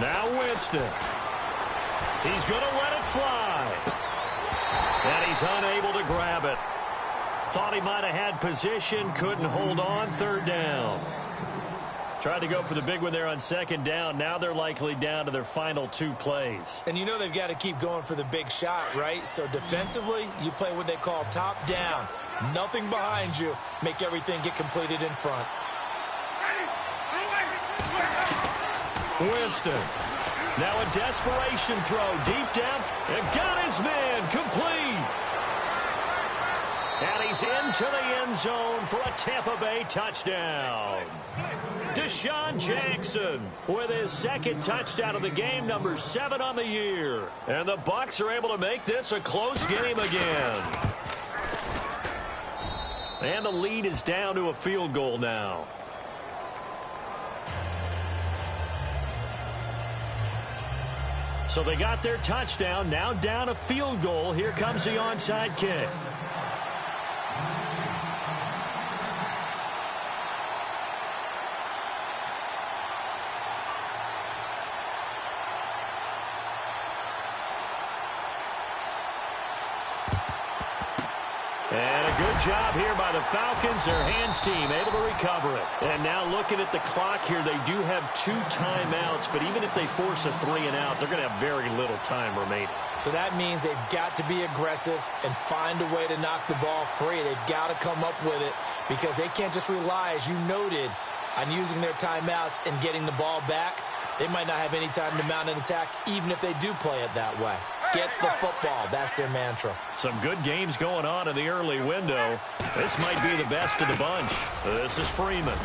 Now Winston. He's going to let it fly. And he's unable to grab it. Thought he might have had position, couldn't hold on, third down. Tried to go for the big one there on second down. Now they're likely down to their final 2 plays. And you know they've got to keep going for the big shot, right? So defensively, you play what they call top down. Nothing behind you. Make everything get completed in front. Winston. Now a desperation throw deep down. And got his man complete. And he's into the end zone for a Tampa Bay touchdown. Deshaun Jackson with his second touchdown of the game, number 7 on the year. And the Bucs are able to make this a close game again. And the lead is down to a field goal now. So they got their touchdown, now down a field goal. Here comes the onside kick. And a good job here by the Falcons. Their hands team able to recover it. And now looking at the clock here, they do have 2 timeouts, but even if they force a 3 and out, they're going to have very little time remaining. So that means they've got to be aggressive and find a way to knock the ball free. They've got to come up with it because they can't just rely, as you noted, on using their timeouts and getting the ball back. They might not have any time to mount an attack, even if they do play it that way. Get the football. That's their mantra. Some good games going on in the early window. This might be the best of the bunch. This is Freeman.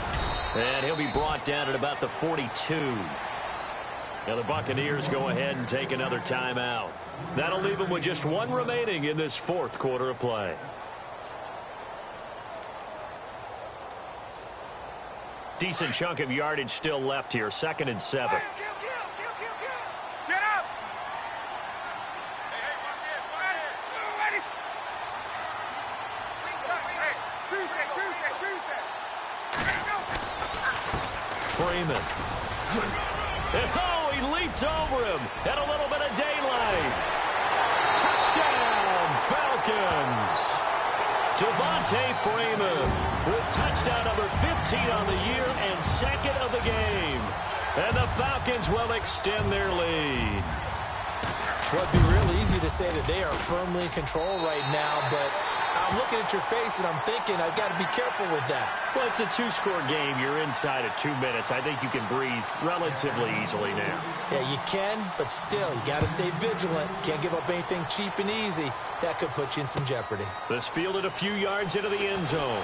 And he'll be brought down at about the 42. Now the Buccaneers go ahead and take another timeout. That'll leave them with just 1 remaining in this 4th quarter of play. Decent chunk of yardage still left here. 2nd and 7. Freeman. And oh, he leaped over him. Had a little bit of daylight. Touchdown, Falcons. Devontae Freeman with touchdown number 15 on the year and 2nd of the game. And the Falcons will extend their lead. Well, it'd be real easy to say that they are firmly in control right now, but I'm looking at your face and I'm thinking I've got to be careful with that. Well, it's a 2-score game. You're inside of 2 minutes. I think you can breathe relatively easily now. Yeah, you can, but still, you got to stay vigilant. Can't give up anything cheap and easy. That could put you in some jeopardy. This fielded a few yards into the end zone.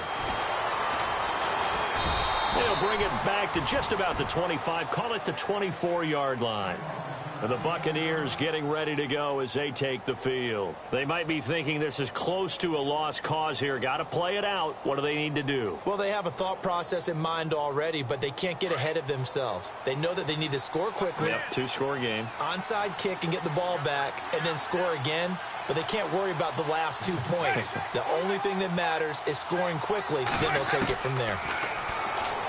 They'll bring it back to just about the 25. Call it the 24-yard line. And the Buccaneers getting ready to go as they take the field. They might be thinking this is close to a lost cause here. Got to play it out. What do they need to do? Well, they have a thought process in mind already, but they can't get ahead of themselves. They know that they need to score quickly. Yep, 2-score game. Onside kick and get the ball back, and then score again. But they can't worry about the last 2 points. The only thing that matters is scoring quickly. Then they'll take it from there.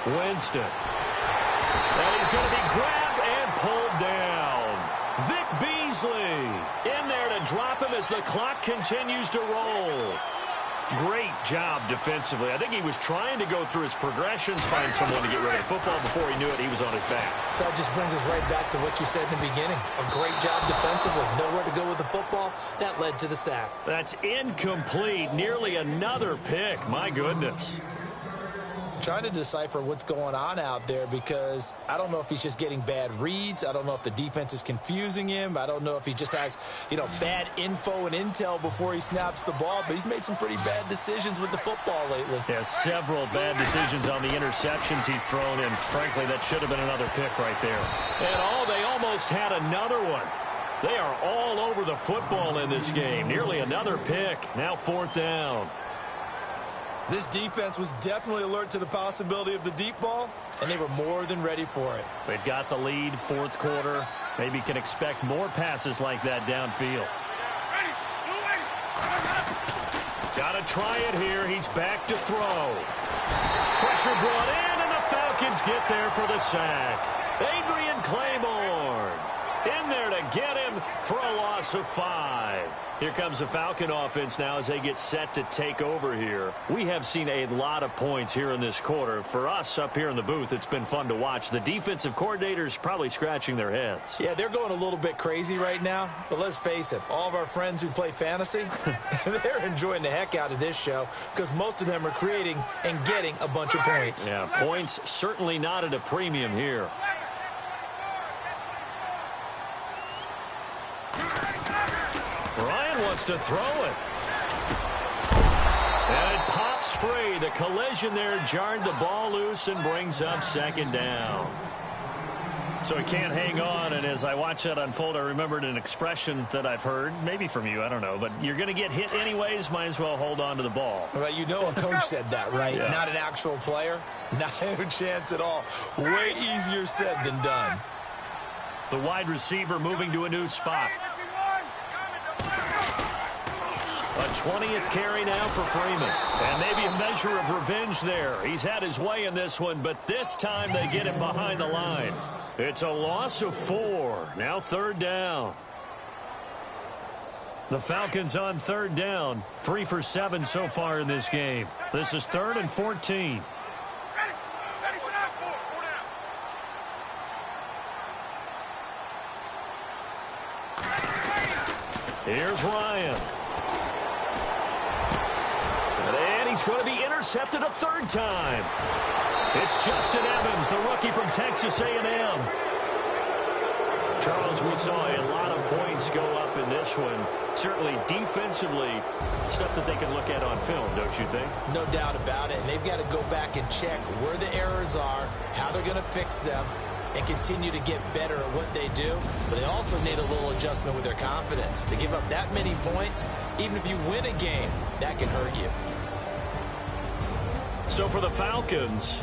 Winston. And he's going to be grabbed and pulled down. Vic Beasley in there to drop him as the clock continues to roll. Great job defensively. I think he was trying to go through his progressions, find someone to get rid of the football. Before he knew it, he was on his back. So that just brings us right back to what you said in the beginning. A great job defensively. Nowhere to go with the football. That led to the sack. That's incomplete. Nearly another pick. My goodness. Trying to decipher what's going on out there because I don't know if he's just getting bad reads. I don't know if the defense is confusing him. I don't know if he just has, bad info and intel before he snaps the ball. But he's made some pretty bad decisions with the football lately. Yeah, several bad decisions on the interceptions he's thrown in. Frankly, that should have been another pick right there. And they almost had another one. They are all over the football in this game. Nearly another pick. Now 4th down. This defense was definitely alert to the possibility of the deep ball, and they were more than ready for it. They've got the lead, fourth quarter. Maybe can expect more passes like that downfield. Got to try it here. He's back to throw. Pressure brought in, and the Falcons get there for the sack. Adrian Claiborne in there to get him for a loss of 5. Here comes the Falcon offense now as they get set to take over here. We have seen a lot of points here in this quarter. For us up here in the booth, it's been fun to watch. The defensive coordinators probably scratching their heads. Yeah, they're going a little bit crazy right now. But let's face it, all of our friends who play fantasy, they're enjoying the heck out of this show because most of them are creating and getting a bunch of points. Yeah, points certainly not at a premium here. Wants to throw it. And it pops free. The collision there jarred the ball loose and brings up second down. So he can't hang on, and as I watch that unfold, I remembered an expression that I've heard, maybe from you, I don't know, but you're going to get hit anyways, might as well hold on to the ball. Well, you know a coach said that, right? Yeah. Not an actual player. Not a chance at all. Way easier said than done. The wide receiver moving to a new spot. A 20th carry now for Freeman. And maybe a measure of revenge there. He's had his way in this one, but this time they get him behind the line. It's a loss of 4. Now third down. The Falcons on third down. 3 for 7 so far in this game. This is 3rd and 14. Here's Ryan. And he's going to be intercepted a third time. It's Justin Evans, the rookie from Texas A&M. Charles, we saw a lot of points go up in this one. Certainly defensively, stuff that they can look at on film, don't you think? No doubt about it. And they've got to go back and check where the errors are, how they're going to fix them, and continue to get better at what they do. But they also need a little adjustment with their confidence. To give up that many points, even if you win a game, that can hurt you. So for the Falcons...